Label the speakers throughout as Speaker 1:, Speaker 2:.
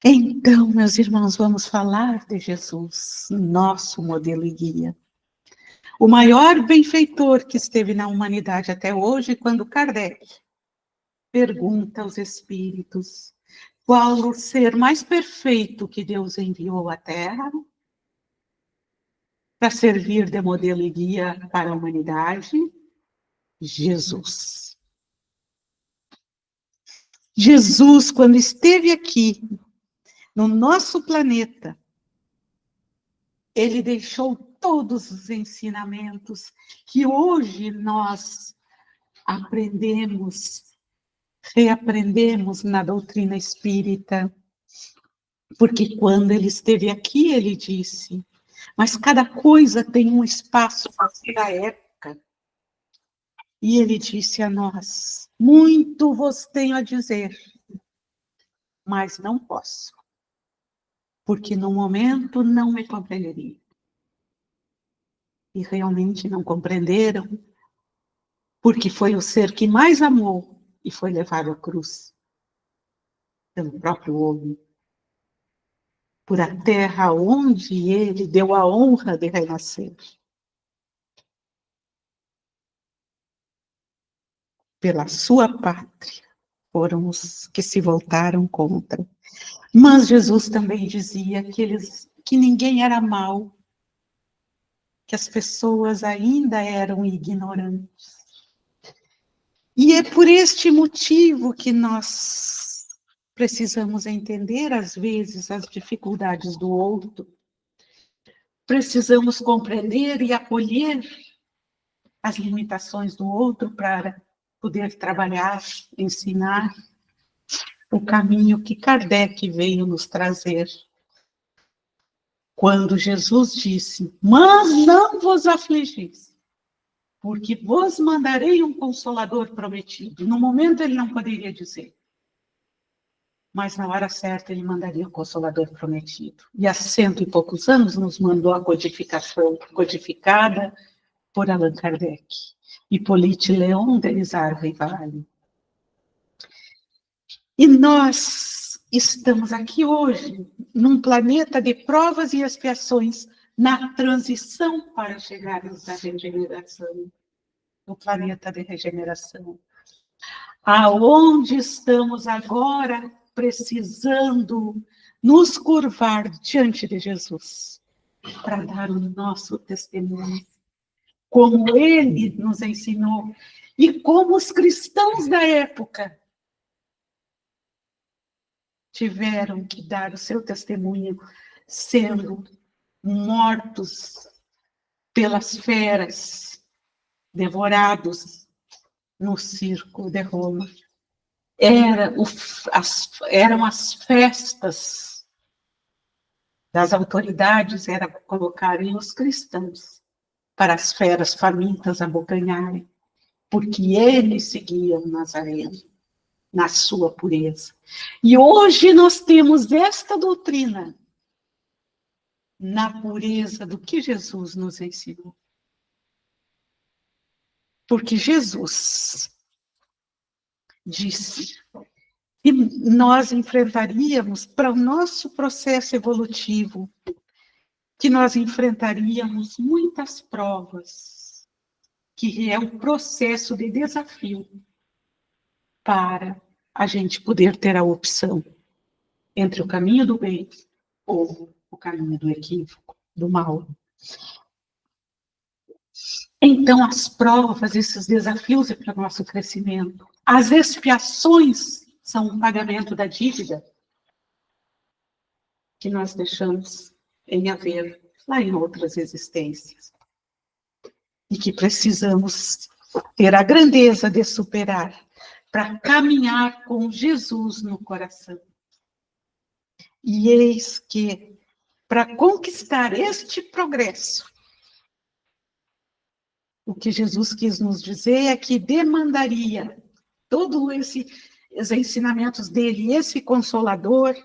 Speaker 1: Então, meus irmãos, vamos falar de Jesus, nosso modelo e guia. O maior benfeitor que esteve na humanidade até hoje, quando Kardec pergunta aos espíritos qual o ser mais perfeito que Deus enviou à Terra para servir de modelo e guia para a humanidade? Jesus. Jesus, quando esteve aqui, no nosso planeta, ele deixou todos os ensinamentos que hoje nós aprendemos, reaprendemos na doutrina espírita. Porque quando ele esteve aqui, ele disse, mas cada coisa tem um espaço da época. E ele disse a nós, muito vos tenho a dizer, mas não posso, porque no momento não me compreenderia. E realmente não compreenderam, porque foi o ser que mais amou e foi levado à cruz pelo próprio homem, por a terra onde ele deu a honra de renascer. Pela sua pátria, foram os que se voltaram contra. Mas Jesus também dizia que ninguém era mau, que as pessoas ainda eram ignorantes. E é por este motivo que nós precisamos entender, às vezes, as dificuldades do outro. Precisamos compreender e acolher as limitações do outro para poder trabalhar, ensinar o caminho que Kardec veio nos trazer. Quando Jesus disse, mas não vos afligis, porque vos mandarei um Consolador prometido. No momento ele não poderia dizer, mas na hora certa ele mandaria o Consolador prometido. E há 100 e poucos anos nos mandou a codificação, codificada por Allan Kardec. Hippolyte Léon Denis Rivail. E nós estamos aqui hoje, num planeta de provas e expiações, na transição para chegarmos à regeneração, no planeta de regeneração. Aonde estamos agora precisando nos curvar diante de Jesus, para dar o nosso testemunho, como ele nos ensinou, e como os cristãos da época tiveram que dar o seu testemunho, sendo mortos pelas feras, devorados no circo de Roma. Eram as festas das autoridades, era colocarem os cristãos para as feras famintas abocanharem, porque eles seguiam Nazareno na sua pureza. E hoje nós temos esta doutrina na pureza do que Jesus nos ensinou. Porque Jesus disse que nós enfrentaríamos, para o nosso processo evolutivo, que nós enfrentaríamos muitas provas, que é o processo de desafio para a gente poder ter a opção entre o caminho do bem ou o caminho do equívoco, do mal. Então, as provas, esses desafios é para o nosso crescimento. As expiações são o pagamento da dívida que nós deixamos em haver lá em outras existências. E que precisamos ter a grandeza de superar para caminhar com Jesus no coração. E eis que, para conquistar este progresso, o que Jesus quis nos dizer é que demandaria todos esses ensinamentos dele, esse Consolador,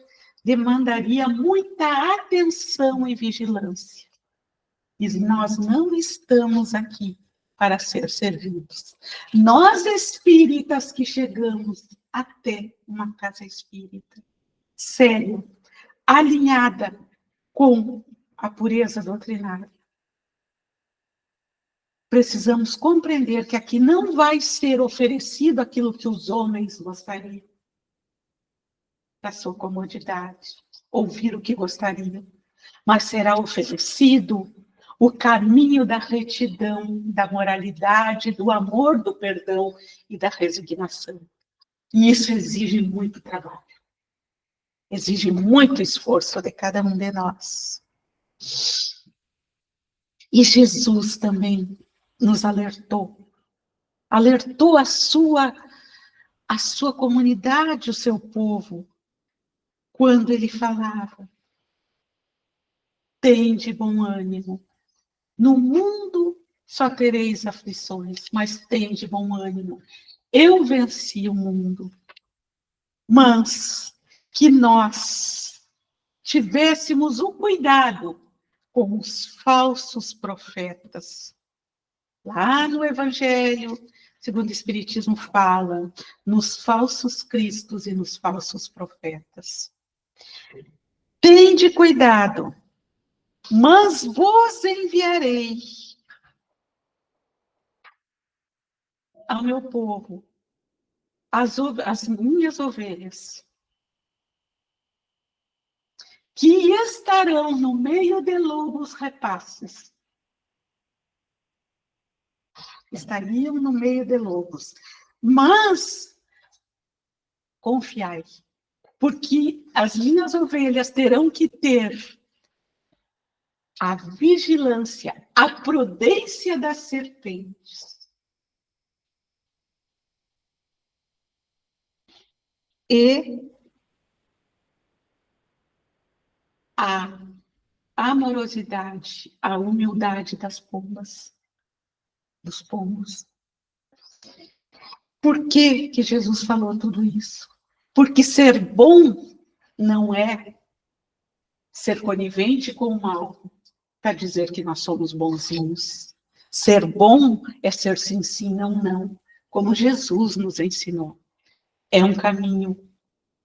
Speaker 1: demandaria muita atenção e vigilância. E nós não estamos aqui para ser servidos. Nós espíritas que chegamos até uma casa espírita, sério, alinhada com a pureza doutrinária. Precisamos compreender que aqui não vai ser oferecido aquilo que os homens gostariam, da sua comodidade, ouvir o que gostariam, mas será oferecido o caminho da retidão, da moralidade, do amor, do perdão e da resignação. E isso exige muito trabalho, exige muito esforço de cada um de nós. E Jesus também nos alertou a sua comunidade, o seu povo, quando ele falava: tende bom ânimo, no mundo só tereis aflições, mas tende bom ânimo, eu venci o mundo. Mas que nós tivéssemos o cuidado com os falsos profetas. Lá no Evangelho, segundo o Espiritismo fala, nos falsos cristos e nos falsos profetas. Tende cuidado, mas vos enviarei ao meu povo, as minhas ovelhas, que estarão no meio de lobos rapaces. Estariam no meio de lobos. Mas confiai, porque as minhas ovelhas terão que ter a vigilância, a prudência das serpentes. E a amorosidade, a humildade das pombas, dos pombos. Por que que Jesus falou tudo isso? Porque ser bom não é ser conivente com o mal, para dizer que nós somos bonzinhos. Ser bom é ser sim, sim, não, não, como Jesus nos ensinou. É um caminho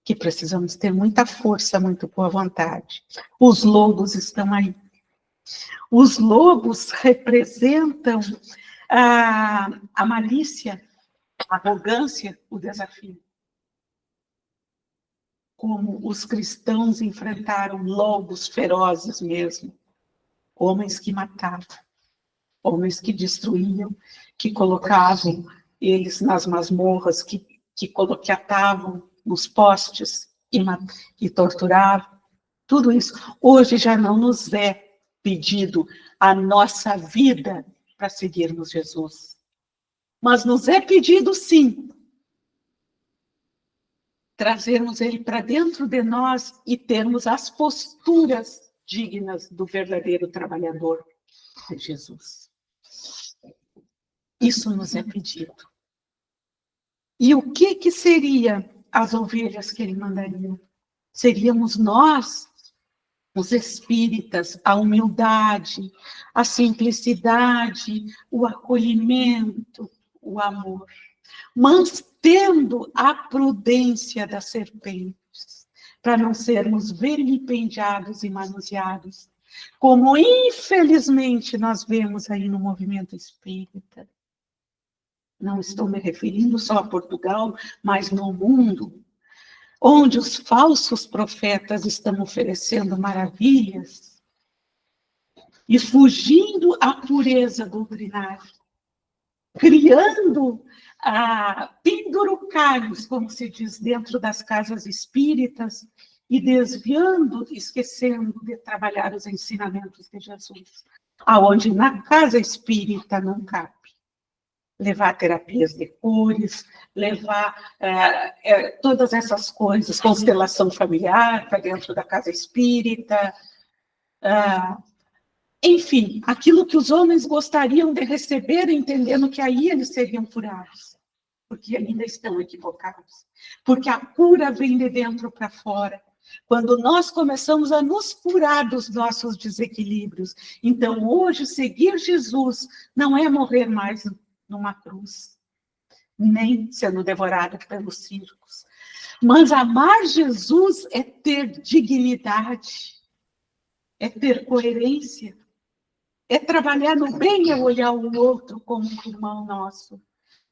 Speaker 1: que precisamos ter muita força, muito boa vontade. Os lobos estão aí. Os lobos representam a malícia, a arrogância, o desafio. Como os cristãos enfrentaram lobos ferozes mesmo. Homens que matavam, homens que destruíam, que colocavam eles nas masmorras, que atavam nos postes e torturavam. Tudo isso. Hoje já não nos é pedido a nossa vida para seguirmos Jesus. Mas nos é pedido, sim, trazermos ele para dentro de nós e termos as posturas dignas do verdadeiro trabalhador de Jesus. Isso nos é pedido. E o que seria as ovelhas que ele mandaria? Seríamos nós, os espíritas, a humildade, a simplicidade, o acolhimento, o amor, mas tendo a prudência das serpentes, para não sermos vilipendiados e manuseados, como infelizmente nós vemos aí no movimento espírita. Não estou me referindo só a Portugal, mas no mundo, onde os falsos profetas estão oferecendo maravilhas e fugindo à pureza doutrinária, criando pendurucários, como se diz, dentro das casas espíritas e desviando, esquecendo de trabalhar os ensinamentos de Jesus, aonde na casa espírita não cabe. Levar terapias de cores, levar todas essas coisas, constelação familiar para dentro da casa espírita, enfim, aquilo que os homens gostariam de receber, entendendo que aí eles seriam curados, porque ainda estão equivocados, porque a cura vem de dentro para fora. Quando nós começamos a nos curar dos nossos desequilíbrios, então hoje seguir Jesus não é morrer mais numa cruz, nem sendo devorado pelos circos, Mas amar Jesus é ter dignidade, é ter coerência, é trabalhar no bem, é olhar o outro como um irmão nosso.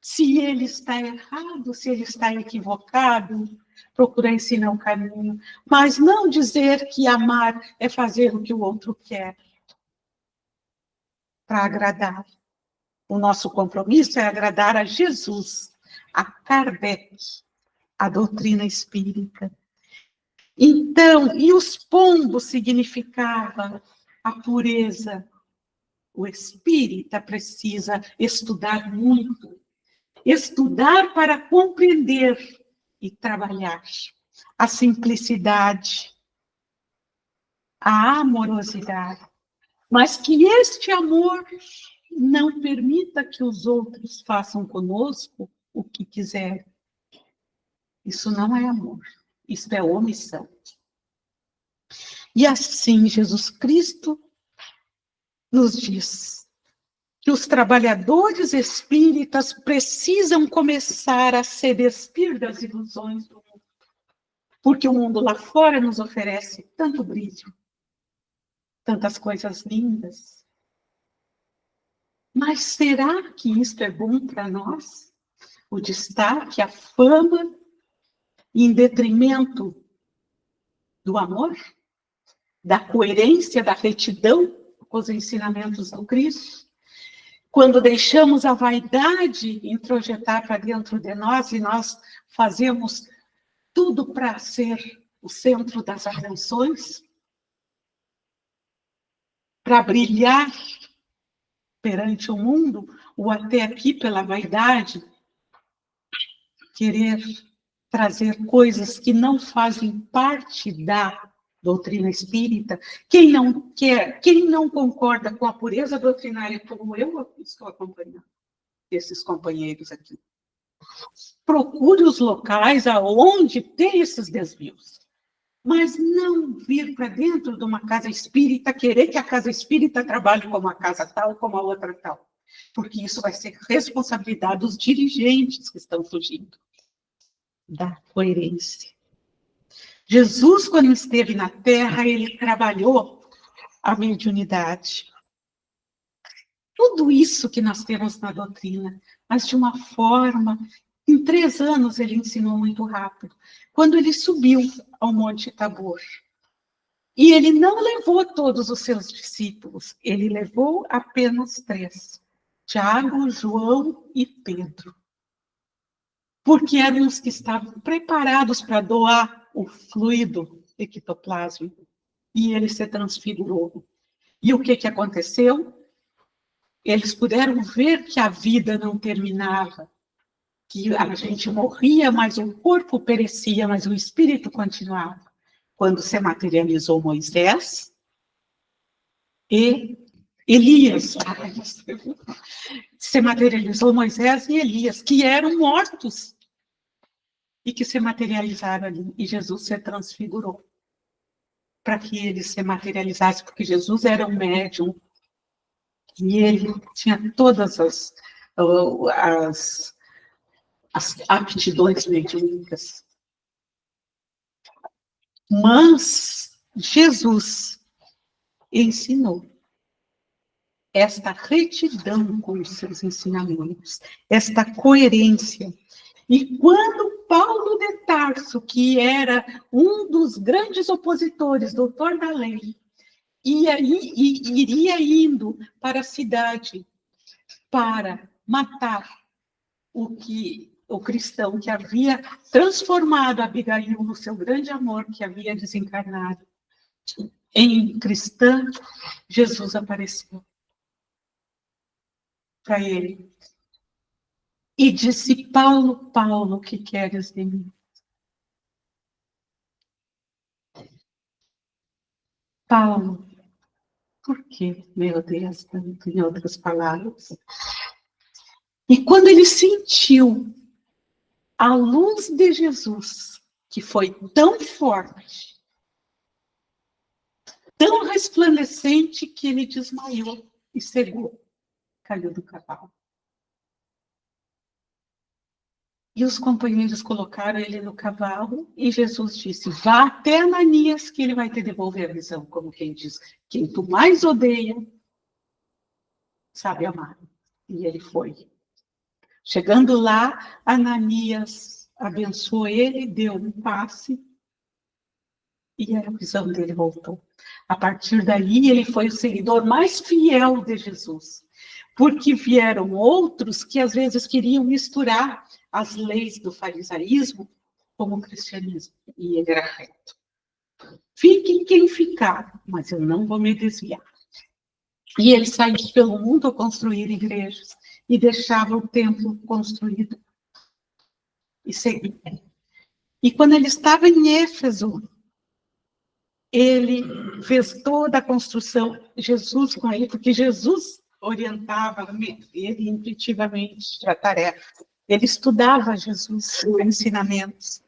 Speaker 1: Se ele está errado, se ele está equivocado, procurar ensinar o caminho, mas não dizer que amar é fazer o que o outro quer para agradar. O nosso compromisso é agradar a Jesus, a Kardec, a doutrina espírita. Então, e os pombos significava a pureza. O espírita precisa estudar muito, estudar para compreender e trabalhar a simplicidade, a amorosidade, mas que este amor não permita que os outros façam conosco o que quiserem. Isso não é amor, isso é omissão. E assim Jesus Cristo nos diz que os trabalhadores espíritas precisam começar a se despir das ilusões do mundo, porque o mundo lá fora nos oferece tanto brilho, tantas coisas lindas. Mas será que isto é bom para nós? O destaque, a fama, em detrimento do amor, da coerência, da retidão com os ensinamentos do Cristo? Quando deixamos a vaidade introjetar para dentro de nós e nós fazemos tudo para ser o centro das atenções, para brilhar perante o mundo, ou até aqui pela vaidade, querer trazer coisas que não fazem parte da doutrina espírita. Quem não quer, quem não concorda com a pureza doutrinária, como eu estou acompanhando esses companheiros aqui, procure os locais aonde tem esses desvios. Mas não vir para dentro de uma casa espírita, querer que a casa espírita trabalhe como a casa tal, como a outra tal. Porque isso vai ser responsabilidade dos dirigentes que estão fugindo da coerência. Jesus, quando esteve na Terra, ele trabalhou a mediunidade. Tudo isso que nós temos na doutrina, mas de uma forma. Em 3 anos ele ensinou muito rápido. Quando ele subiu ao Monte Tabor, e ele não levou todos os seus discípulos, ele levou apenas 3, Tiago, João e Pedro, porque eram os que estavam preparados para doar o fluido ectoplásmico, e ele se transfigurou. E o que aconteceu? Eles puderam ver que a vida não terminava, que a gente morria, mas o corpo perecia, mas o espírito continuava. Quando se materializou Moisés e Elias, se materializou Moisés e Elias, que eram mortos e que se materializaram ali, e Jesus se transfigurou para que eles se materializassem, porque Jesus era um médium e ele tinha todas as aptidões mediúnicas. Mas Jesus ensinou esta retidão com os seus ensinamentos, esta coerência. E quando Paulo de Tarso, que era um dos grandes opositores, doutor da lei, iria indo para a cidade para matar o cristão que havia transformado Abigail no seu grande amor, que havia desencarnado em cristã, Jesus apareceu para ele e disse: Paulo, Paulo, o que queres de mim? Paulo, por que, meu Deus, tanto em outras palavras? E quando ele sentiu a luz de Jesus, que foi tão forte, tão resplandecente, que ele desmaiou e cegou, caiu do cavalo. E os companheiros colocaram ele no cavalo e Jesus disse, vá até Ananias que ele vai te devolver a visão, como quem diz, quem tu mais odeia, sabe amar. E ele foi. Chegando lá, Ananias abençoou ele, deu um passe e a visão dele voltou. A partir daí, ele foi o seguidor mais fiel de Jesus, porque vieram outros que às vezes queriam misturar as leis do farisaísmo com o cristianismo, e ele era reto. Fiquem quem ficar, mas eu não vou me desviar. E ele saía pelo mundo a construir igrejas e deixava o templo construído e seguia. E quando ele estava em Éfeso, ele fez toda a construção, Jesus com ele, porque Jesus orientava ele intuitivamente a tarefa. Ele estudava Jesus, os ensinamentos.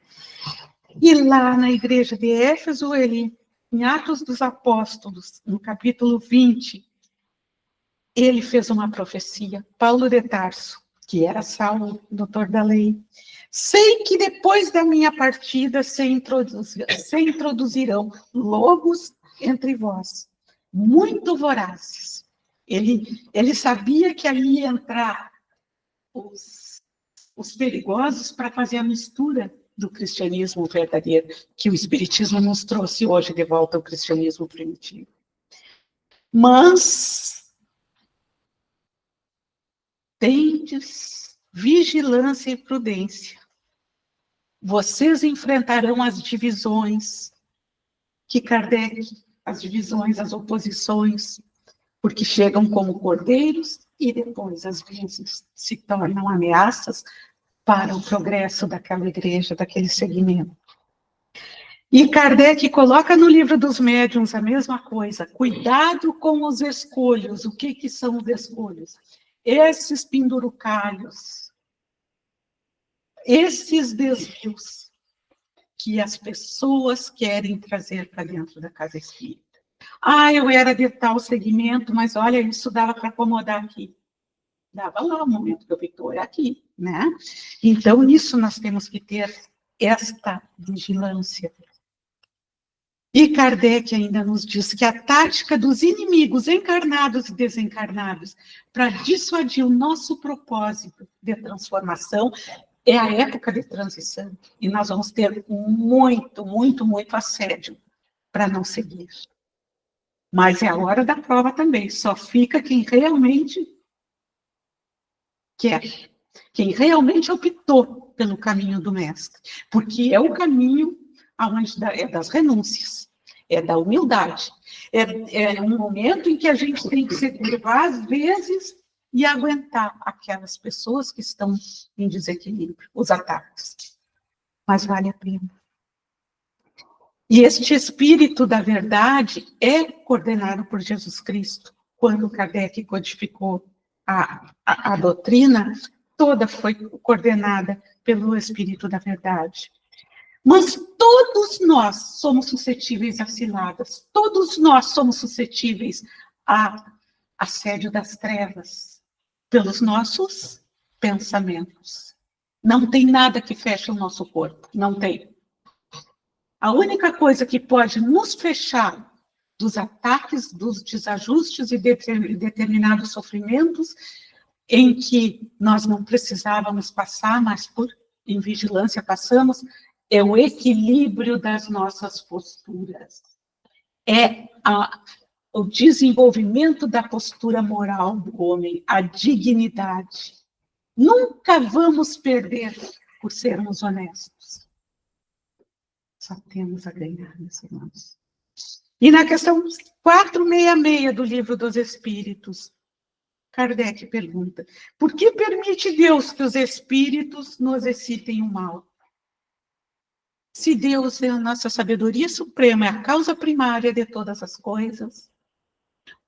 Speaker 1: E lá na igreja de Éfeso, ele, em Atos dos Apóstolos, no capítulo 20, ele fez uma profecia, Paulo de Tarso, que era Saulo, doutor da lei. Sei que depois da minha partida se introduzirão lobos entre vós, muito vorazes. Ele sabia que ali ia entrar os perigosos para fazer a mistura do cristianismo verdadeiro, que o espiritismo nos trouxe hoje de volta ao cristianismo primitivo. Mas tendes vigilância e prudência. Vocês enfrentarão as divisões que Kardec, as divisões, as oposições, porque chegam como cordeiros e depois, às vezes, se tornam ameaças para o progresso daquela igreja, daquele segmento. E Kardec coloca no livro dos médiuns a mesma coisa, cuidado com os escolhos. O que são os escolhos? Esses pendurucalhos, esses desvios que as pessoas querem trazer para dentro da casa espírita. Ah, eu era de tal segmento, mas olha, isso dava para acomodar aqui. Dava lá o momento que eu vi, era aqui, né? Então, nisso nós temos que ter esta vigilância. E Kardec ainda nos diz que a tática dos inimigos encarnados e desencarnados para dissuadir o nosso propósito de transformação é a época de transição. E nós vamos ter muito, muito, muito assédio para não seguir. Mas é a hora da prova também. Só fica quem realmente quer. Quem realmente optou pelo caminho do mestre. Porque é o caminho é das renúncias, é da humildade. É um momento em que a gente tem que se curvar, às vezes, e aguentar aquelas pessoas que estão em desequilíbrio, os ataques. Mas vale a pena. E este espírito da verdade é coordenado por Jesus Cristo. Quando Kardec codificou a doutrina, toda foi coordenada pelo espírito da verdade. Mas todos nós somos suscetíveis a ciladas, todos nós somos suscetíveis a assédio das trevas, pelos nossos pensamentos. Não tem nada que feche o nosso corpo, não tem. A única coisa que pode nos fechar dos ataques, dos desajustes e determinados sofrimentos em que nós não precisávamos passar, mas em vigilância passamos, é o equilíbrio das nossas posturas. É o desenvolvimento da postura moral do homem, a dignidade. Nunca vamos perder por sermos honestos. Só temos a ganhar, meus irmãos. E na questão 466 do Livro dos Espíritos, Kardec pergunta, por que permite Deus que os espíritos nos excitem o mal? Se Deus é a nossa sabedoria suprema, é a causa primária de todas as coisas,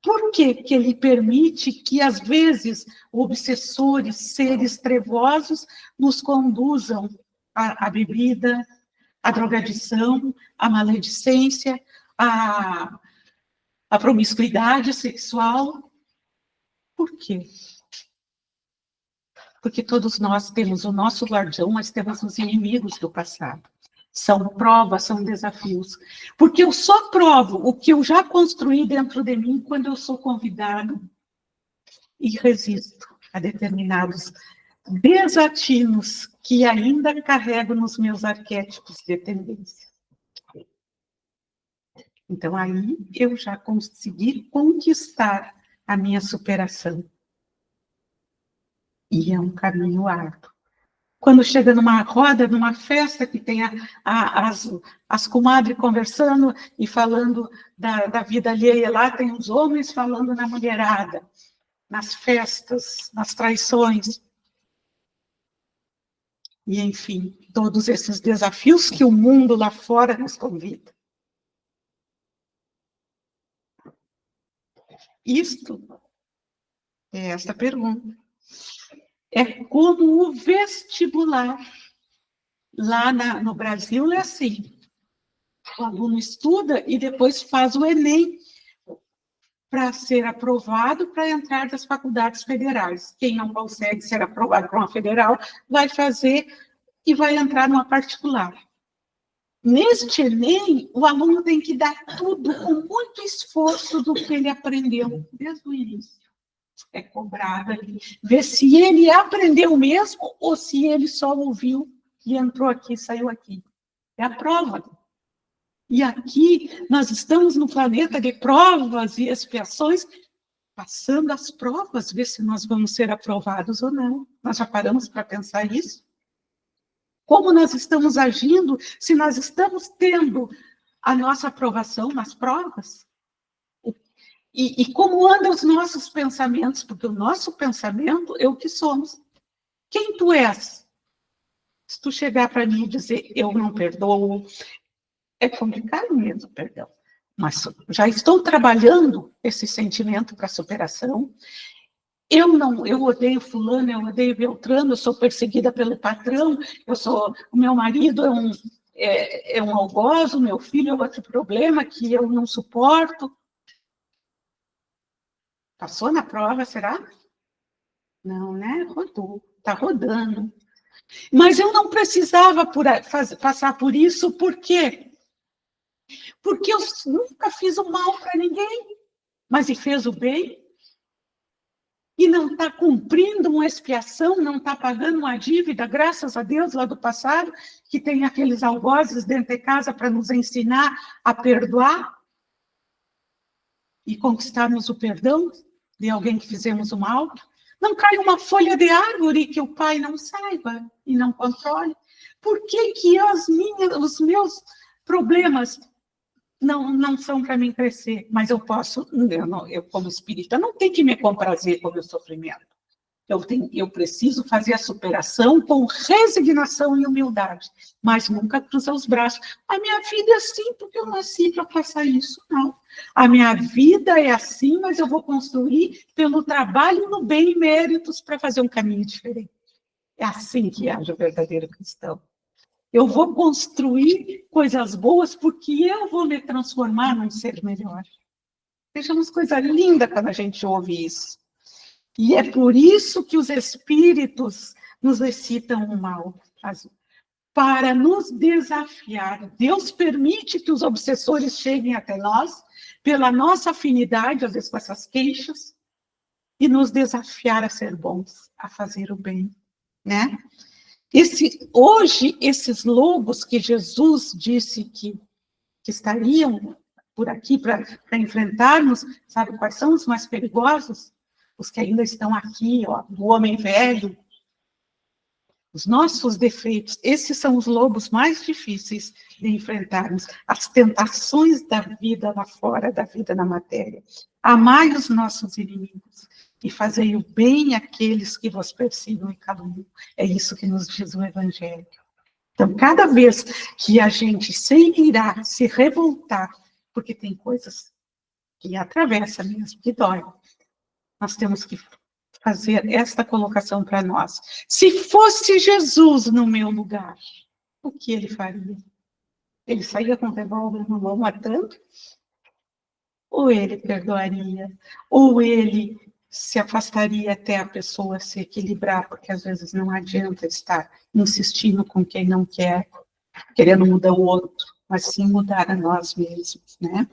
Speaker 1: por que que Ele permite que, às vezes, obsessores, seres trevosos, nos conduzam à bebida, à drogadição, à maledicência, à promiscuidade sexual? Por quê? Porque todos nós temos o nosso guardião, mas temos os inimigos do passado. São provas, são desafios. Porque eu só provo o que eu já construí dentro de mim quando eu sou convidado e resisto a determinados desatinos que ainda carrego nos meus arquétipos de tendência. Então, aí eu já consegui conquistar a minha superação. E é um árduo. Quando chega numa roda, numa festa, que tem as comadres conversando e falando da vida alheia, lá tem os homens falando na mulherada, nas festas, nas traições. E, enfim, todos esses desafios que o mundo lá fora nos convida. Isto é esta pergunta. É como o vestibular. Lá no Brasil é assim. O aluno estuda e depois faz o Enem para ser aprovado para entrar nas faculdades federais. Quem não consegue ser aprovado para uma federal vai fazer e vai entrar numa particular. Neste Enem, o aluno tem que dar tudo com muito esforço do que ele aprendeu desde o início. É cobrado ali, ver se ele aprendeu mesmo ou se ele só ouviu e entrou aqui, saiu aqui. É a prova. E aqui nós estamos no planeta de provas e expiações, passando as provas, ver se nós vamos ser aprovados ou não. Nós já paramos para pensar isso? Como nós estamos agindo se nós estamos tendo a nossa aprovação nas provas? E como andam os nossos pensamentos? Porque o nosso pensamento é o que somos. Quem tu és? Se tu chegar para mim e dizer, eu não perdoo, é complicado mesmo, perdão. Mas já estou trabalhando esse sentimento para superação. Eu odeio fulano, eu odeio Beltrano, eu sou perseguida pelo patrão, o meu marido é um algoz, o meu filho é outro problema que eu não suporto. Passou na prova, será? Não, né? Rodou, está rodando. Mas eu não precisava passar por isso, por quê? Porque eu nunca fiz o mal para ninguém, mas e fez o bem. E não está cumprindo uma expiação, não está pagando uma dívida, graças a Deus, lá do passado, que tem aqueles algozes dentro de casa para nos ensinar a perdoar e conquistarmos o perdão de alguém que fizemos o mal. Não cai uma folha de árvore que o pai não saiba e não controle. Por que que os meus problemas não são para mim crescer? Mas eu posso, eu como espírita, não tenho que me comprazer com o meu sofrimento. Eu preciso fazer a superação com resignação e humildade, mas nunca cruzar os braços. A minha vida é assim porque eu nasci para passar isso, não. A minha vida é assim, mas eu vou construir pelo trabalho no bem e méritos para fazer um caminho diferente. É assim que age o verdadeiro cristão. Eu vou construir coisas boas porque eu vou me transformar num ser melhor. Vejamos coisa linda quando a gente ouve isso. E é por isso que os espíritos nos recitam o mal, para nos desafiar. Deus permite que os obsessores cheguem até nós, pela nossa afinidade, às vezes com essas queixas, e nos desafiar a ser bons, a fazer o bem, né? Hoje, esses lobos que Jesus disse que estariam por aqui para enfrentarmos, sabe quais são os mais perigosos? Os que ainda estão aqui, ó, o homem velho, os nossos defeitos. Esses são os lobos mais difíceis de enfrentarmos, as tentações da vida lá fora, da vida na matéria. Amai os nossos inimigos e fazei o bem àqueles que vos persigam e caluniam. É isso que nos diz o Evangelho. Então, cada vez que a gente se irar, se revoltar, porque tem coisas que atravessam mesmo, que dói, nós temos que fazer esta colocação para nós. Se fosse Jesus no meu lugar, o que ele faria? Ele saía com o revólver na mão matando? Ou ele perdoaria? Ou ele se afastaria até a pessoa se equilibrar, porque às vezes não adianta estar insistindo com quem não quer, querendo mudar o outro, mas sim mudar a nós mesmos, né?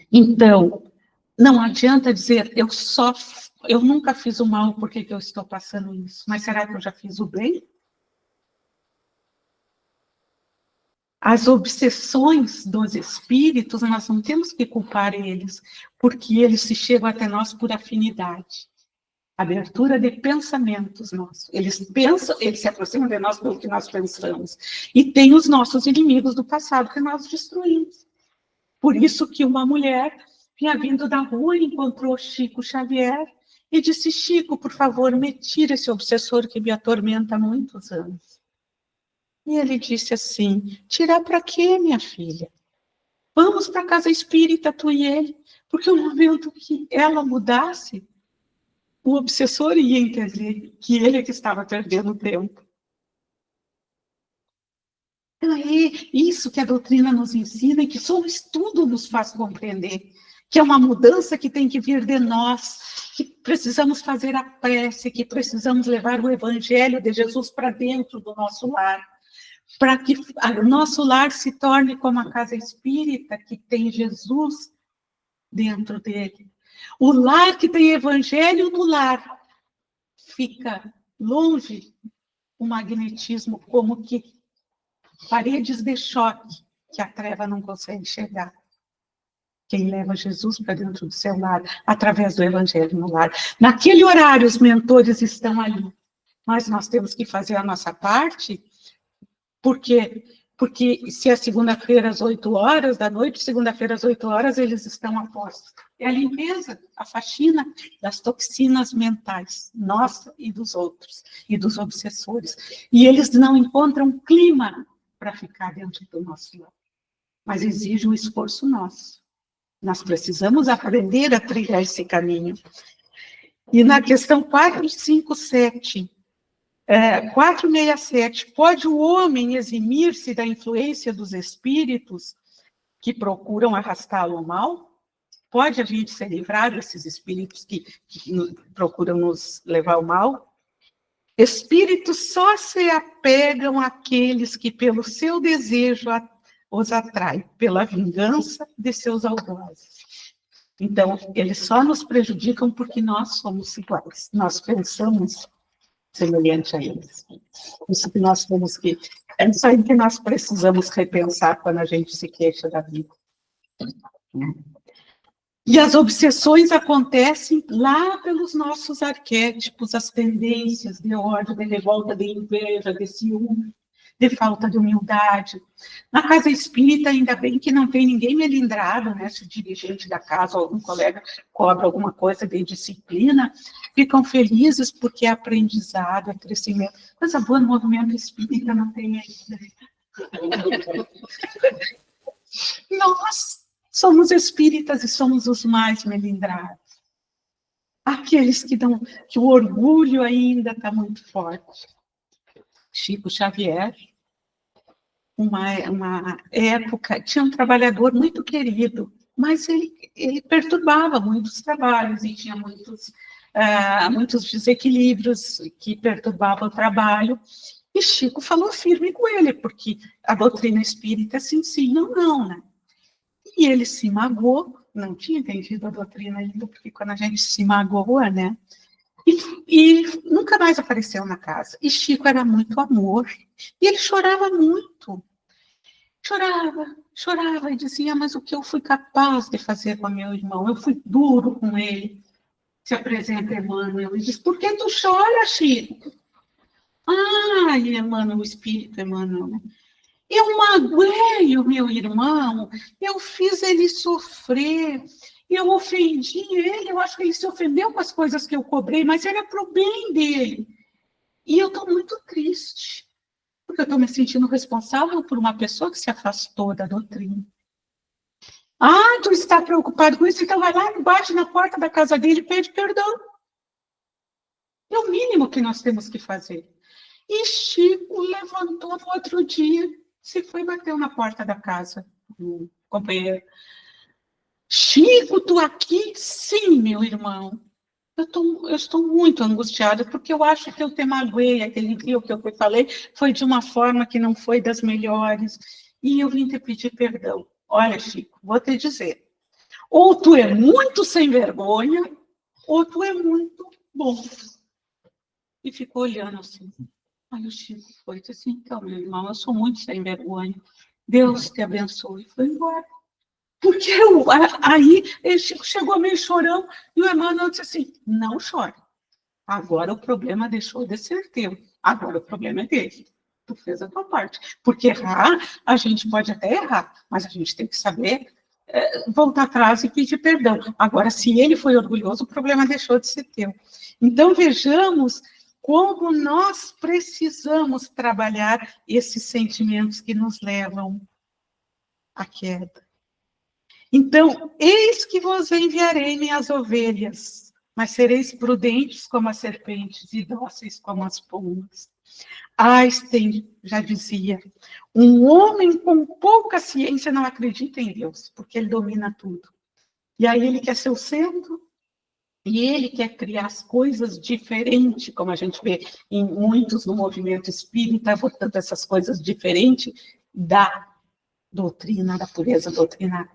Speaker 1: Então, não adianta dizer, eu nunca fiz o mal, por que eu estou passando isso? Mas será que eu já fiz o bem? As obsessões dos espíritos, nós não temos que culpar eles, porque eles se chegam até nós por afinidade. Abertura de pensamentos nossos. Eles pensam, eles se aproximam de nós pelo que nós pensamos. E tem os nossos inimigos do passado que nós destruímos. Por isso que uma mulher vinha vindo da rua e encontrou Chico Xavier e disse, Chico, por favor, me tira esse obsessor que me atormenta há muitos anos. E ele disse assim, tirar para quê, minha filha? Vamos para a casa espírita, tu e ele, porque o momento que ela mudasse, o obsessor ia entender que ele é que estava perdendo tempo. Então, é isso que a doutrina nos ensina e que só o estudo nos faz compreender, que é uma mudança que tem que vir de nós, que precisamos fazer a prece, que precisamos levar o evangelho de Jesus para dentro do nosso lar, para que o nosso lar se torne como a casa espírita, que tem Jesus dentro dele. O lar que tem evangelho no lar fica longe o magnetismo, como que paredes de choque que a treva não consegue chegar. Quem leva Jesus para dentro do seu lar, através do evangelho no lar. Naquele horário, os mentores estão ali, mas nós temos que fazer a nossa parte, porque se é segunda-feira às 8 horas da noite, segunda-feira às 8 horas, eles estão a postos. É a limpeza, a faxina das toxinas mentais, nossa e dos outros, e dos obsessores. E eles não encontram clima para ficar dentro do nosso lar. Mas exige um esforço nosso. Nós precisamos aprender a trilhar esse caminho. E na questão 457, 467, pode o homem eximir-se da influência dos espíritos que procuram arrastá-lo ao mal? Pode a gente ser livrado desses espíritos que procuram nos levar ao mal? Espíritos só se apegam àqueles que, pelo seu desejo, os atraem, pela vingança de seus algozes. Então, eles só nos prejudicam porque nós somos iguais, nós pensamos semelhante a eles. Isso que nós temos que... É isso aí que nós precisamos repensar quando a gente se queixa da vida. E as obsessões acontecem lá pelos nossos arquétipos, as tendências de ódio, de revolta, de inveja, de ciúme, de falta de humildade. Na casa espírita, ainda bem que não tem ninguém melindrado, né? Se o dirigente da casa ou algum colega cobra alguma coisa de disciplina, ficam felizes porque é aprendizado, é crescimento. Coisa boa no movimento espírita não tem ainda. Nós somos espíritas e somos os mais melindrados. Aqueles que o orgulho ainda está muito forte. Chico Xavier, uma época, tinha um trabalhador muito querido, mas ele perturbava muitos trabalhos e tinha muitos desequilíbrios que perturbavam o trabalho. E Chico falou firme com ele, porque a doutrina espírita é sim, sim, não, não, né? E ele se magoou, não tinha entendido a doutrina ainda, porque quando a gente se magoa, né? E nunca mais apareceu na casa. E Chico era muito amor. E ele chorava muito. Chorava e dizia, mas o que eu fui capaz de fazer com meu irmão? Eu fui duro com ele. Se apresenta Emmanuel e diz, por que tu chora, Chico? Ah, Emmanuel, o espírito Emmanuel, né? Eu magoei o meu irmão, eu fiz ele sofrer, eu ofendi ele, eu acho que ele se ofendeu com as coisas que eu cobrei, mas era para o bem dele. E eu estou muito triste, porque eu estou me sentindo responsável por uma pessoa que se afastou da doutrina. Ah, tu está preocupado com isso, então vai lá, bate na porta da casa dele e pede perdão. É o mínimo que nós temos que fazer. E Chico levantou no outro dia, se foi e bateu na porta da casa do companheiro. Chico, tu aqui? Sim, meu irmão. Eu estou muito angustiada, porque eu acho que eu te magoei aquele dia que eu falei, foi de uma forma que não foi das melhores, e eu vim te pedir perdão. Olha, Chico, vou te dizer, ou tu é muito sem vergonha, ou tu é muito bom. E ficou olhando assim. Aí o Chico foi assim, então, meu irmão, eu sou muito sem vergonha. Deus te abençoe. E foi embora. Porque aí ele chegou meio chorão, e o Emmanuel disse assim, não chore. Agora o problema deixou de ser teu. Agora o problema é dele. Tu fez a tua parte. Porque errar, a gente pode até errar, mas a gente tem que saber voltar atrás e pedir perdão. Agora, se ele foi orgulhoso, o problema deixou de ser teu. Então, vejamos como nós precisamos trabalhar esses sentimentos que nos levam à queda. Então, eis que vos enviarei minhas ovelhas, mas sereis prudentes como as serpentes e dóceis como as pombas. Einstein já dizia, um homem com pouca ciência não acredita em Deus, porque ele domina tudo. E aí ele quer ser o centro, e ele quer criar as coisas diferentes, como a gente vê em muitos no movimento espírita, botando essas coisas diferentes da doutrina, da pureza doutrinária.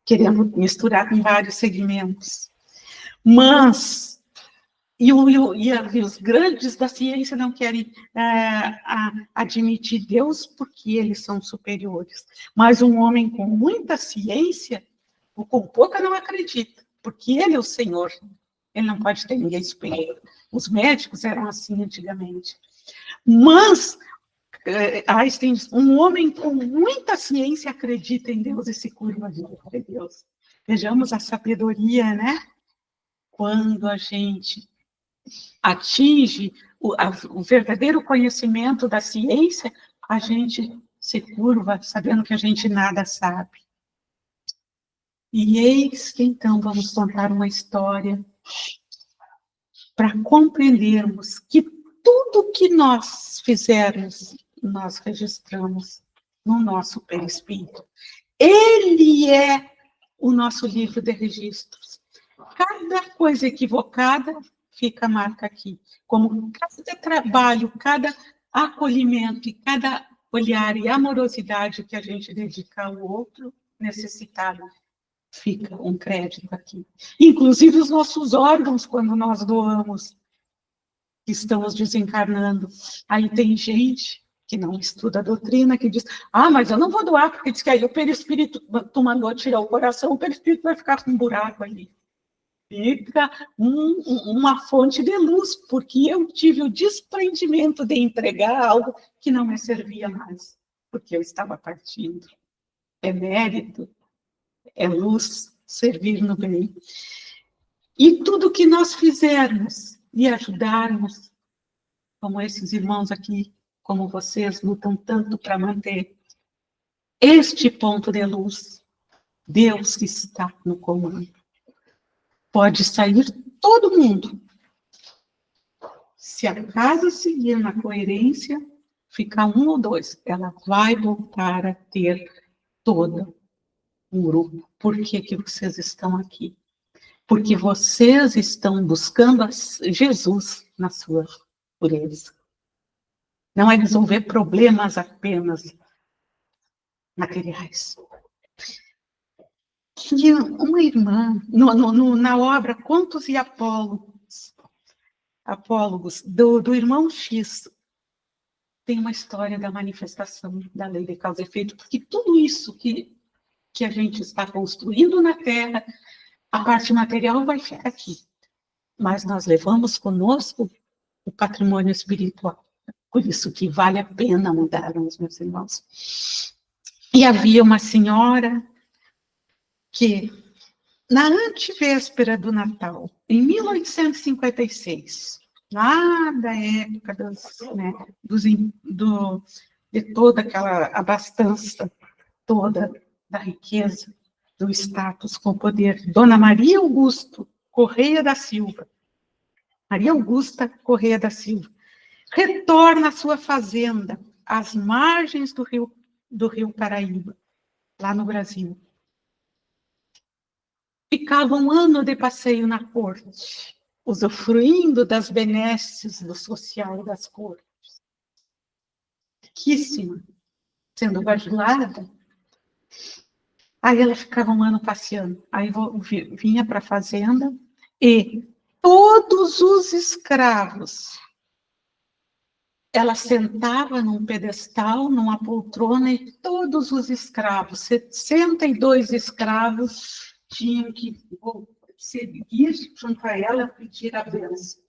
Speaker 1: Querendo misturar com vários segmentos. Mas, e os grandes da ciência não querem admitir Deus porque eles são superiores. Mas um homem com muita ciência, ou com pouca, não acredita, porque ele é o Senhor. Ele não pode ter ninguém superior. Os médicos eram assim antigamente. Mas Einstein, um homem com muita ciência acredita em Deus e se curva de Deus. Vejamos a sabedoria, né? Quando a gente atinge o verdadeiro conhecimento da ciência, a gente se curva sabendo que a gente nada sabe. E eis que então vamos contar uma história para compreendermos que tudo que nós fizermos, nós registramos no nosso perispírito. Ele é o nosso livro de registros. Cada coisa equivocada fica a marca aqui. Como cada trabalho, cada acolhimento e cada olhar e amorosidade que a gente dedica ao outro necessitado, fica um crédito aqui. Inclusive os nossos órgãos, quando nós doamos, que estamos desencarnando. Aí tem gente que não estuda a doutrina, que diz, mas eu não vou doar, porque diz que aí o perispírito, tu mandou tirar o coração, o perispírito vai ficar com um buraco ali. Fica uma fonte de luz, porque eu tive o desprendimento de entregar algo que não me servia mais, porque eu estava partindo. É mérito, é luz, servir no bem. E tudo que nós fizermos e ajudarmos, como esses irmãos aqui, como vocês, lutam tanto para manter este ponto de luz, Deus está no comando. Pode sair todo mundo. Se a casa seguir na coerência, ficar um ou dois, ela vai voltar a ter todo um grupo. Por que vocês estão aqui? Porque vocês estão buscando Jesus na sua pureza. Não é resolver problemas apenas materiais. E uma irmã, na obra Contos e Apólogos, do irmão X, tem uma história da manifestação da lei de causa e efeito, porque tudo isso que a gente está construindo na Terra, a parte material vai ficar aqui. Mas nós levamos conosco o patrimônio espiritual. Por isso que vale a pena mudar, meus irmãos. E havia uma senhora que, na antevéspera do Natal, em 1856, lá da época de toda aquela abastança, toda da riqueza, do status com poder, Dona Maria Augusta Correia da Silva, retorna à sua fazenda, às margens do rio Paraíba, lá no Brasil. ficava um ano de passeio na corte, usufruindo das benesses do social das cortes. Riquíssima, sendo bajulada. Aí ela ficava um ano passeando. Aí vinha para a fazenda e todos os escravos, ela sentava num pedestal, numa poltrona, e todos os escravos, 62 escravos, tinham que seguir junto a ela, pedir a bênção,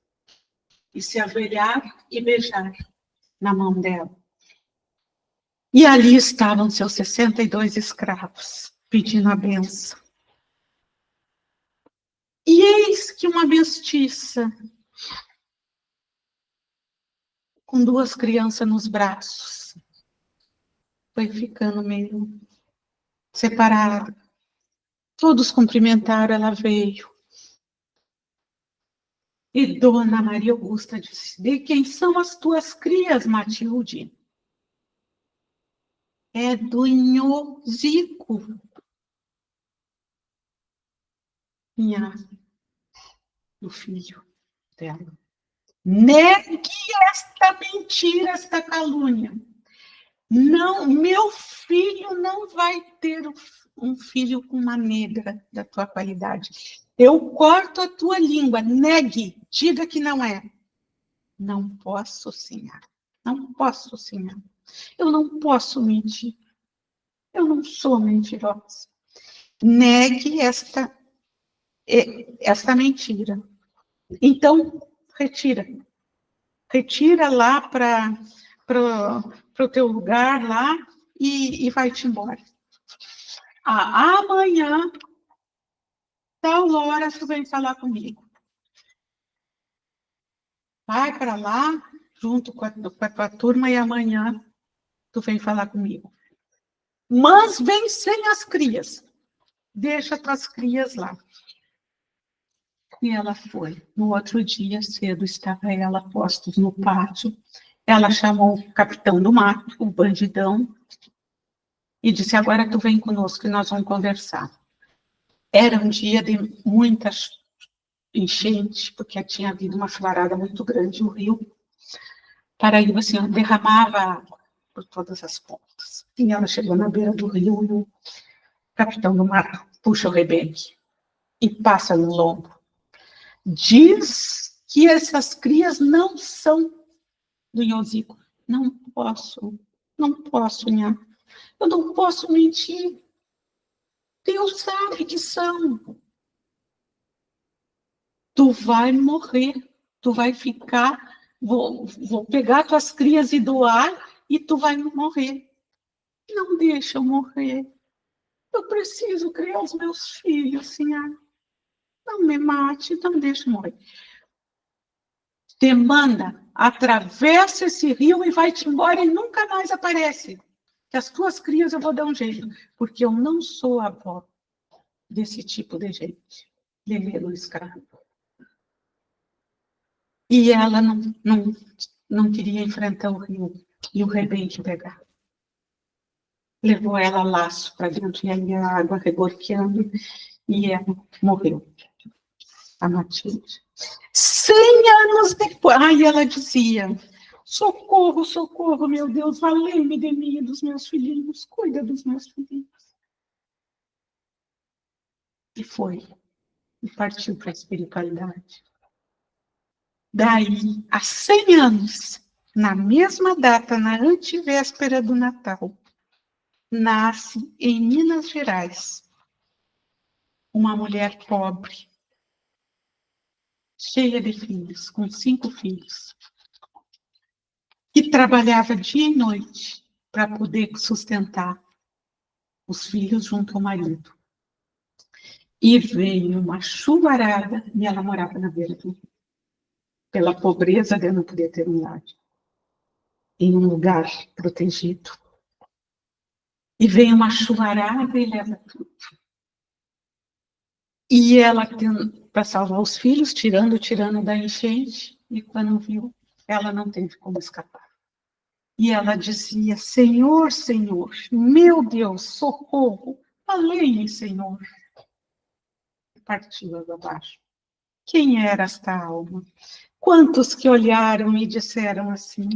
Speaker 1: e se ajoelhar e beijar na mão dela. E ali estavam seus 62 escravos, pedindo a bênção. E eis que uma mestiça, com 2 crianças nos braços, foi ficando meio separada. Todos cumprimentaram, ela veio. E Dona Maria Augusta disse: de quem são as tuas crias, Matilde? É do Zico. Do filho dela. Negue esta mentira, esta calúnia. Não, meu filho não vai ter um filho com uma negra da tua qualidade. Eu corto a tua língua, negue, diga que não é. Não posso, senhor. Não posso, senhor. Eu não posso mentir. Eu não sou mentirosa. Negue esta mentira. Então, retira. Retira lá para o teu lugar lá e vai-te embora. Amanhã, tal hora, tu vem falar comigo. Vai para lá, junto com a tua turma, e amanhã tu vem falar comigo. Mas vem sem as crias. Deixa tuas crias lá. E ela foi. No outro dia, cedo, estava ela postos no pátio. Ela chamou o capitão do mato, o bandidão, e disse: agora tu vem conosco e nós vamos conversar. Era um dia de muitas enchentes, porque tinha havido uma chuvarada muito grande no rio. Paraíba, assim, derramava água por todas as pontas. E ela chegou na beira do rio e o capitão do mato puxa o rebenque e passa no lombo. Diz que essas crias não são do Iosico. Não posso, Nha. Eu não posso mentir. Deus sabe que são. Tu vai morrer, tu vai ficar, vou pegar tuas crias e doar e tu vai morrer. Não deixa eu morrer. Eu preciso criar os meus filhos, senhor. Não me mate, não deixe morrer. Te manda, atravessa esse rio e vai-te embora e nunca mais aparece. Que as tuas crias eu vou dar um jeito, porque eu não sou avó desse tipo de gente, de ler o escravo. E ela não queria enfrentar o rio e o rebente pegar. Levou ela a laço para dentro, e aí a água reborqueando, e ela morreu, a Matilde. 100 anos depois, ela dizia: socorro, socorro, meu Deus, valei-me de mim e dos meus filhinhos, cuida dos meus filhinhos. E foi, e partiu para a espiritualidade. Daí, há 100 anos, na mesma data, na antevéspera do Natal, nasce em Minas Gerais uma mulher pobre, cheia de filhos, com 5 filhos, que trabalhava dia e noite para poder sustentar os filhos junto ao marido. E veio uma chuvarada e ela morava na beira do rio. Pela pobreza de não poder ter um lar, em um lugar protegido. E veio uma chuvarada e leva tudo. E ela, para salvar os filhos, tirando da enchente, e quando viu, ela não teve como escapar. E ela dizia: Senhor, Senhor, meu Deus, socorro, valei-me, Senhor. partiu água abaixo. Quem era esta alma? Quantos que olharam e disseram assim: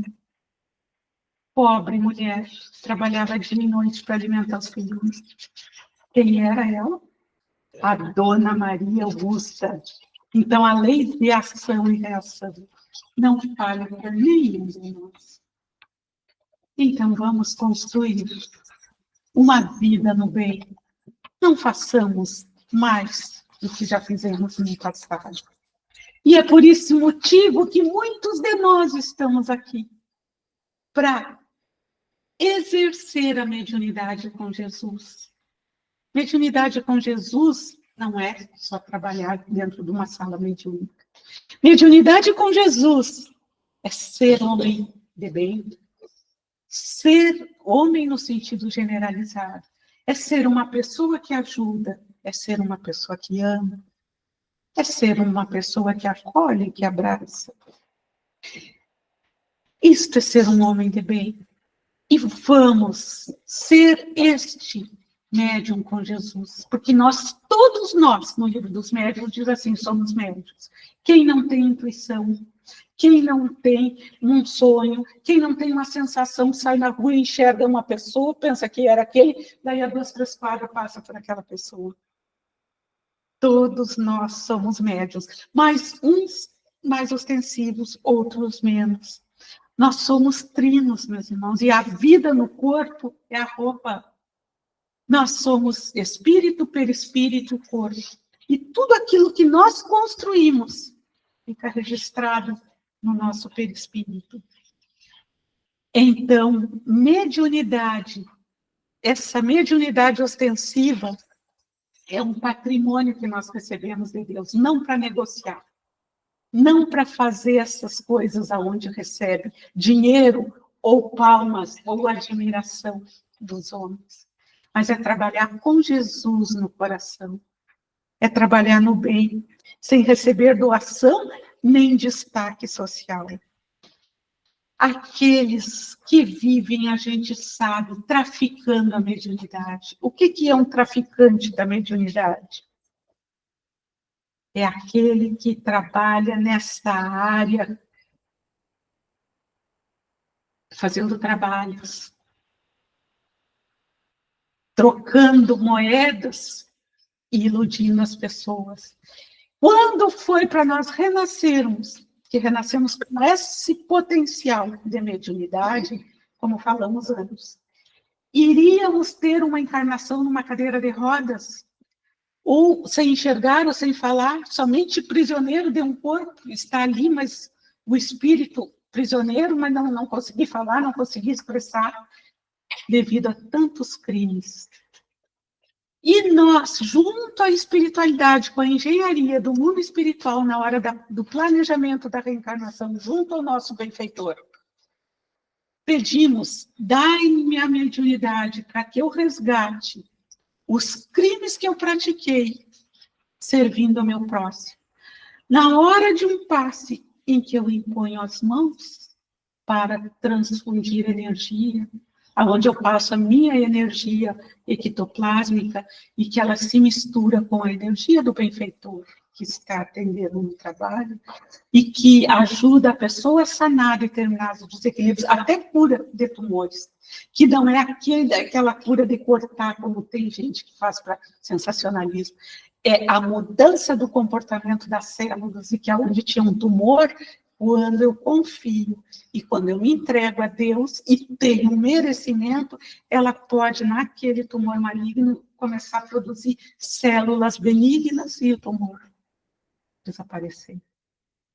Speaker 1: pobre mulher, trabalhava dia e noite para alimentar os filhos. Quem era ela? A Dona Maria Augusta. Então, a lei de ação e reação não falha para nenhum de nós. Então, vamos construir uma vida no bem. Não façamos mais do que já fizemos no passado. E é por esse motivo que muitos de nós estamos aqui, para exercer a mediunidade com Jesus. Mediunidade com Jesus não é só trabalhar dentro de uma sala mediúnica. Mediunidade com Jesus é ser homem de bem, ser homem no sentido generalizado, é ser uma pessoa que ajuda, é ser uma pessoa que ama, é ser uma pessoa que acolhe, que abraça. Isto é ser um homem de bem. E vamos ser este médium com Jesus, porque todos nós, no livro dos médiuns, diz assim, somos médiuns. Quem não tem intuição, quem não tem um sonho, quem não tem uma sensação, sai na rua e enxerga uma pessoa, pensa que era aquele, daí a 2, 3 quadras passa por aquela pessoa. Todos nós somos médiuns, mas uns mais ostensivos, outros menos. Nós somos trinos, meus irmãos, e a vida no corpo é a roupa. Nós somos espírito, perispírito, corpo. E tudo aquilo que nós construímos fica registrado no nosso perispírito. Então, mediunidade, essa mediunidade ostensiva, é um patrimônio que nós recebemos de Deus, não para negociar, não para fazer essas coisas aonde recebe dinheiro ou palmas ou admiração dos homens, mas é trabalhar com Jesus no coração, é trabalhar no bem, sem receber doação nem destaque social. Aqueles que vivem, a gente sabe, traficando a mediunidade. O que é um traficante da mediunidade? É aquele que trabalha nessa área, fazendo trabalhos, trocando moedas e iludindo as pessoas. Quando foi para nós renascermos, que renascemos com esse potencial de mediunidade, como falamos antes, iríamos ter uma encarnação numa cadeira de rodas, ou sem enxergar, ou sem falar, somente prisioneiro de um corpo, está ali, mas o espírito prisioneiro, mas não conseguir falar, não conseguir expressar, devido a tantos crimes. E nós, junto à espiritualidade, com a engenharia do mundo espiritual, na hora do planejamento da reencarnação, junto ao nosso benfeitor, pedimos, dai-me a mediunidade para que eu resgate os crimes que eu pratiquei, servindo ao meu próximo. Na hora de um passe em que eu imponho as mãos para transfundir energia, aonde eu passo a minha energia ectoplásmica e que ela se mistura com a energia do benfeitor que está atendendo no trabalho e que ajuda a pessoa a sanar determinados desequilíbrios, até cura de tumores, que não é aquela cura de cortar, como tem gente que faz para sensacionalismo, é a mudança do comportamento das células e que onde tinha um tumor, quando eu confio e quando eu me entrego a Deus e tenho um merecimento, ela pode, naquele tumor maligno, começar a produzir células benignas e o tumor desaparecer.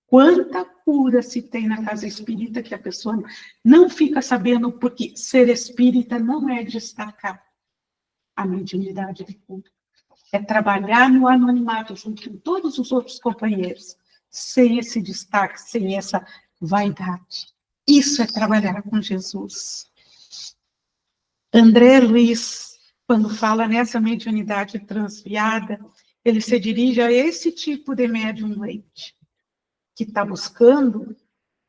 Speaker 1: Quanta cura se tem na casa espírita que a pessoa não fica sabendo, porque ser espírita não é destacar a mediunidade de cura. É trabalhar no anonimato junto com todos os outros companheiros, sem esse destaque, sem essa vaidade. Isso é trabalhar com Jesus. André Luiz, quando fala nessa mediunidade transviada, ele se dirige a esse tipo de médium doente, que está buscando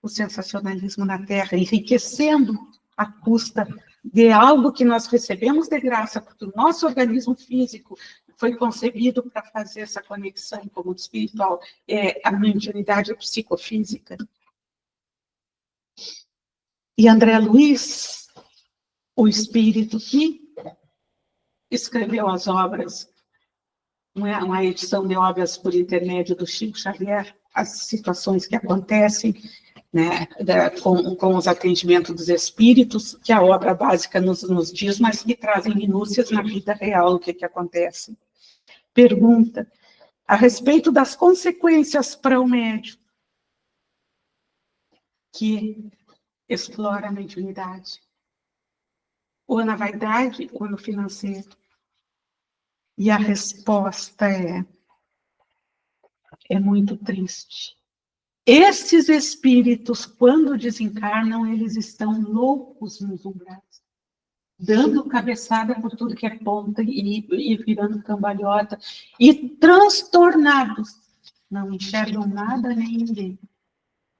Speaker 1: o sensacionalismo na Terra, enriquecendo à custa de algo que nós recebemos de graça, porque o nosso organismo físico foi concebido para fazer essa conexão com o mundo espiritual, a mediunidade psicofísica. E André Luiz, o espírito que escreveu as obras, uma edição de obras por intermédio do Chico Xavier, as situações que acontecem, né, com os atendimentos dos espíritos, que a obra básica nos diz, mas que trazem minúcias na vida real, o que acontece. Pergunta, a respeito das consequências para o médium, que explora a mediunidade, ou na vaidade, ou no financeiro. E a resposta é muito triste. Esses espíritos, quando desencarnam, eles estão loucos nos umbrais, dando cabeçada por tudo que é ponta e virando cambalhota, e transtornados, não enxergam nada nem ninguém.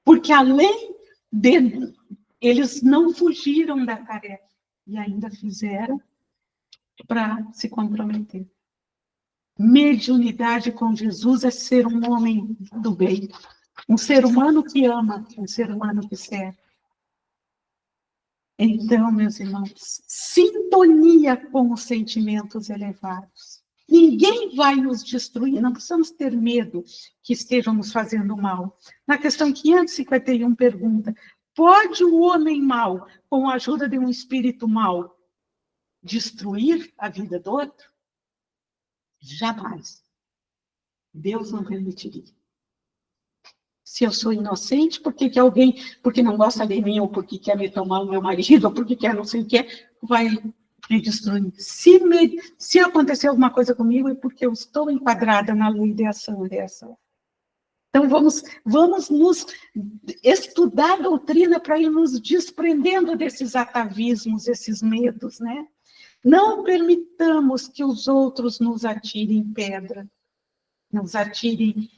Speaker 1: Porque além de... eles não fugiram da tarefa, e ainda fizeram para se comprometer. Mediunidade com Jesus é ser um homem do bem, um ser humano que ama, um ser humano que serve. Então, meus irmãos, sintonia com os sentimentos elevados. Ninguém vai nos destruir, não precisamos ter medo que estejam nos fazendo mal. Na questão 551 pergunta, pode o homem mau, com a ajuda de um espírito mau, destruir a vida do outro? Jamais. Deus não permitiria. Se eu sou inocente, porque não gosta de mim, ou porque quer me tomar o meu marido, ou porque quer não sei o que, vai me destruir. Se acontecer alguma coisa comigo, é porque eu estou enquadrada na lei de ação e reação. Então, vamos nos estudar a doutrina para ir nos desprendendo desses atavismos, esses medos, né? Não permitamos que os outros nos atirem pedra, nos atirem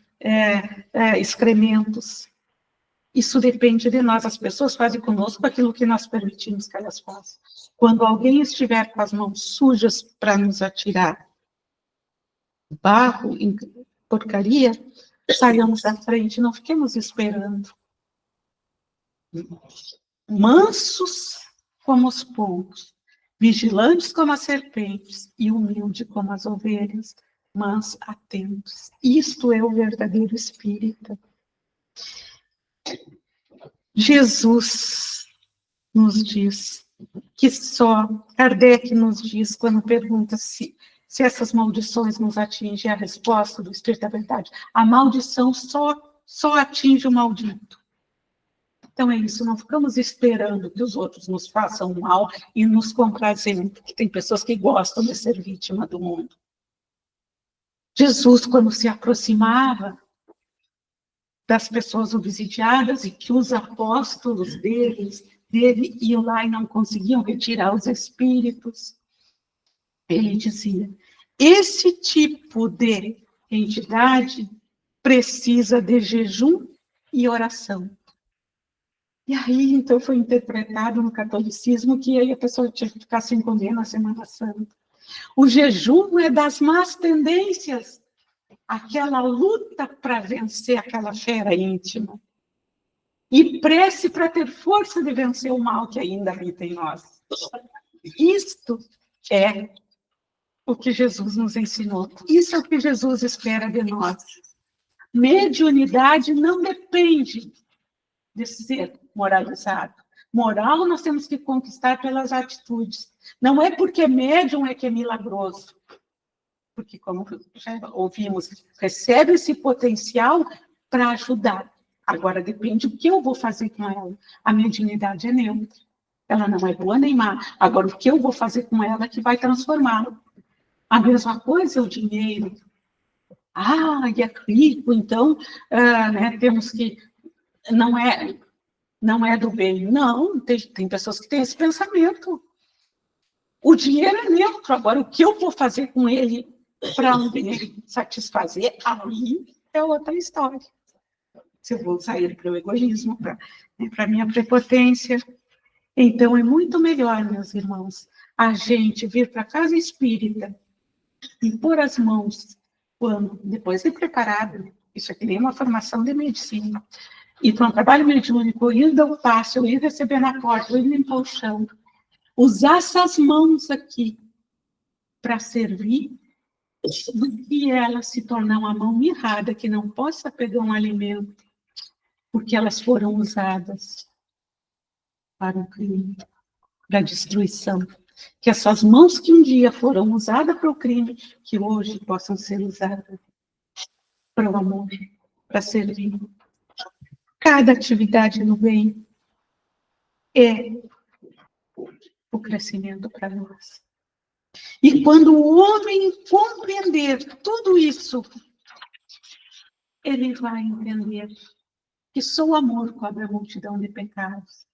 Speaker 1: excrementos. Isso depende de nós. As pessoas fazem conosco aquilo que nós permitimos que elas façam. Quando alguém estiver com as mãos sujas para nos atirar barro, porcaria, saiamos da frente, não fiquemos esperando. Mansos como os pombos, vigilantes como as serpentes e humildes como as ovelhas, mas atentos. Isto é o verdadeiro espírita. Jesus nos diz que só, Kardec nos diz, quando pergunta se essas maldições nos atingem, a resposta do Espírito da Verdade, a maldição só atinge o maldito. Então é isso, não ficamos esperando que os outros nos façam mal e nos comprazendo, porque tem pessoas que gostam de ser vítima do mundo. Jesus, quando se aproximava das pessoas obsidiadas e que os apóstolos dele iam lá e não conseguiam retirar os espíritos, ele dizia, esse tipo de entidade precisa de jejum e oração. E aí, então, foi interpretado no catolicismo que aí a pessoa tinha que ficar sem comer na Semana Santa. O jejum é das más tendências, aquela luta para vencer aquela fera íntima. E prece para ter força de vencer o mal que ainda habita em nós. Isto é o que Jesus nos ensinou. Isso é o que Jesus espera de nós. Mediunidade não depende de ser moralizado. Moral nós temos que conquistar pelas atitudes. Não é porque médium é que é milagroso. Porque, como já ouvimos, recebe esse potencial para ajudar. Agora depende do que eu vou fazer com ela. A mediunidade é neutra. Ela não é boa nem má. Agora, o que eu vou fazer com ela é que vai transformá-la. A mesma coisa é o dinheiro. E é rico, então né, temos que... Não é do bem. Não, tem pessoas que têm esse pensamento. O dinheiro é neutro. Agora, o que eu vou fazer com ele para me satisfazer, aí é outra história. Se eu vou sair para o egoísmo, para a minha prepotência. Então, é muito melhor, meus irmãos, a gente vir para a casa espírita impor as mãos, quando depois de preparado, isso aqui nem uma formação de medicina, e para um trabalho mediúnico, ir ao passo, ir receber na porta, ir limpar o chão, usar essas mãos aqui para servir, e ela se tornar uma mão mirrada, que não possa pegar um alimento, porque elas foram usadas para o crime, para a destruição. Que essas mãos que um dia foram usadas para o crime, que hoje possam ser usadas para o amor, para servir. Cada atividade no bem é o crescimento para nós. E quando o homem compreender tudo isso, ele vai entender que só o amor cobre a multidão de pecados.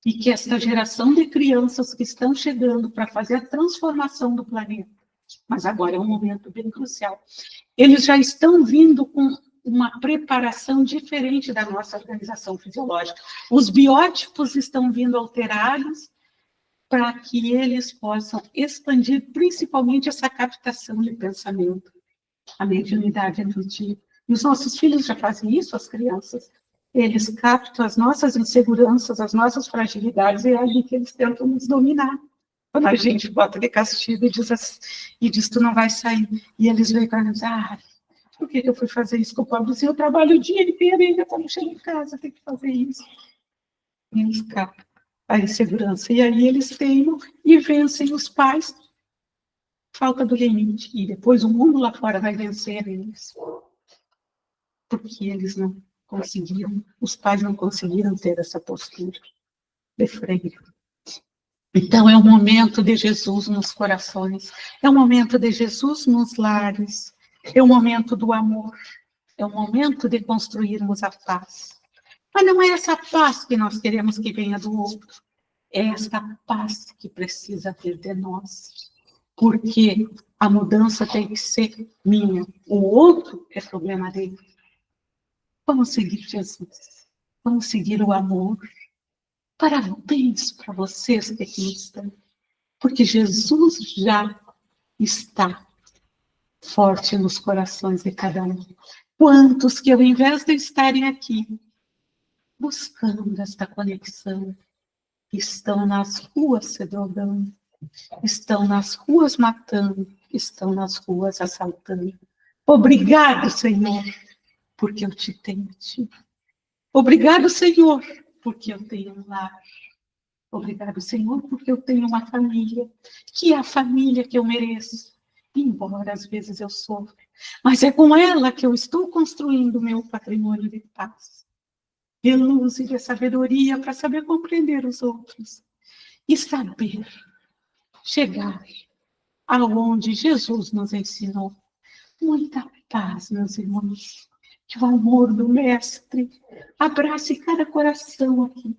Speaker 1: E que esta geração de crianças que estão chegando para fazer a transformação do planeta, mas agora é um momento bem crucial, eles já estão vindo com uma preparação diferente da nossa organização fisiológica. Os biótipos estão vindo alterados para que eles possam expandir principalmente essa captação de pensamento, a mediunidade intuitiva. E os nossos filhos já fazem isso, as crianças. Eles captam as nossas inseguranças, as nossas fragilidades, e é ali que eles tentam nos dominar. Quando a gente bota de castigo e diz, tu não vai sair. E eles vêm para nos dizer, por que eu fui fazer isso com o pobrezinho? Eu trabalho o dia inteiro e ainda quando chego em casa tem que fazer isso. E eles captam a insegurança. E aí eles teimam e vencem os pais. Falta do limite. E depois o mundo lá fora vai vencer eles. Porque eles não conseguiram, os pais não conseguiram ter essa postura de freio. Então é o momento de Jesus nos corações, é o momento de Jesus nos lares, é o momento do amor, é o momento de construirmos a paz. Mas não é essa paz que nós queremos que venha do outro, é esta paz que precisa vir de nós, porque a mudança tem que ser minha, o outro é problema dele. Vamos seguir Jesus, vamos seguir o amor. Parabéns para vocês que aqui estão, porque Jesus já está forte nos corações de cada um. Quantos que ao invés de estarem aqui, buscando esta conexão, estão nas ruas se drogando, estão nas ruas matando, estão nas ruas assaltando. Obrigado, Senhor, porque eu te tenho ti. Obrigado, Senhor, porque eu tenho um lar. Obrigado, Senhor, porque eu tenho uma família, que é a família que eu mereço. Embora às vezes eu sofra, mas é com ela que eu estou construindo o meu patrimônio de paz, de luz e de sabedoria para saber compreender os outros e saber chegar aonde Jesus nos ensinou. Muita paz, meus irmãos. Que o amor do Mestre abrace cada coração aqui.